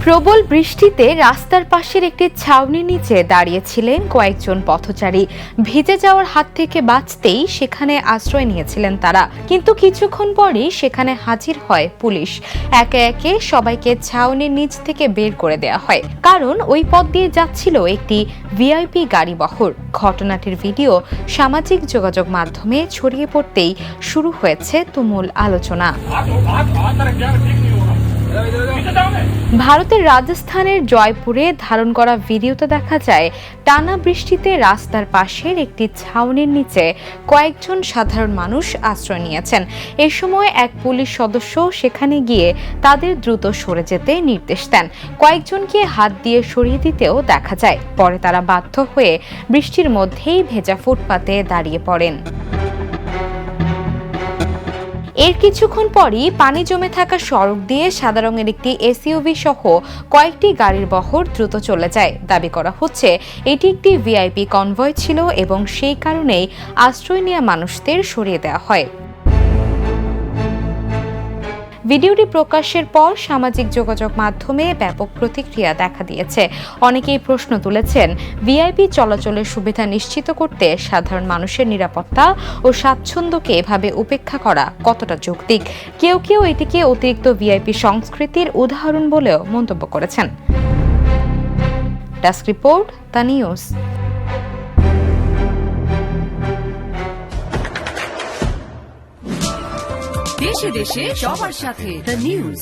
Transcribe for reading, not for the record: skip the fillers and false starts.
প্রবল বৃষ্টিতে রাস্তার পাশের একটি ছাউনির নিচে দাঁড়িয়েছিলেন কয়েকজন পথচারী। ভিজে যাওয়ার হাত থেকে বাঁচতেই সেখানে আশ্রয় নিয়েছিলেন তারা, কিন্তু কিছুক্ষণ পরই সেখানে হাজির হয় পুলিশ। একে একে সবাইকে ছাউনির নিচ থেকে বের করে দেওয়া হয়, কারণ ওই পথ দিয়ে যাচ্ছিল একটি ভিআইপি গাড়ি বহর। ঘটনাটির ভিডিও সামাজিক যোগাযোগ মাধ্যমে ছড়িয়ে পড়তেই শুরু হয়েছে তুমুল আলোচনা। ভারতের রাজস্থানের জয়পুরে ধারণ করা ভিডিওতে দেখা যায়, টানা বৃষ্টিতে রাস্তার পাশের একটি ছাউনির নিচে কয়েকজন সাধারণ মানুষ আশ্রয় নিয়েছেন। এ সময় এক পুলিশ সদস্য সেখানে গিয়ে তাদের দ্রুত সরে যেতে নির্দেশ দেন। কয়েকজনকে হাত দিয়ে সরিয়ে দিতেও দেখা যায়। পরে তারা বাধ্য হয়ে বৃষ্টির মধ্যেই ভেজা ফুটপাতে দাঁড়িয়ে পড়েন। এর কিছুক্ষণ পরই পানি জমে থাকা সড়ক দিয়ে সাদা রঙের একটি এসইউভি সহ কয়েকটি গাড়ির বহর দ্রুত চলে যায়। দাবি করা হচ্ছে এটি একটি ভিআইপি কনভয় ছিল এবং সেই কারণেই আশ্রয় নেওয়া মানুষদের সরিয়ে দেওয়া হয়। ভিডিওটি প্রকাশের পর সামাজিক যোগাযোগ মাধ্যমে ব্যাপক প্রতিক্রিয়া দেখা দিয়েছে। অনেকেই প্রশ্ন তুলেছেন, ভিআইপি চলাচলের সুবিধা নিশ্চিত করতে সাধারণ মানুষের নিরাপত্তা ও স্বাচ্ছন্দ্যকে এভাবে উপেক্ষা করা কতটা যৌক্তিক। কেউ কেউ এটিকে অতিরিক্ত ভিআইপি সংস্কৃতির উদাহরণ বলেও মন্তব্য করেছেন। Desk report, the news. দেশে দেশে সবার সাথে দ্য নিউজ।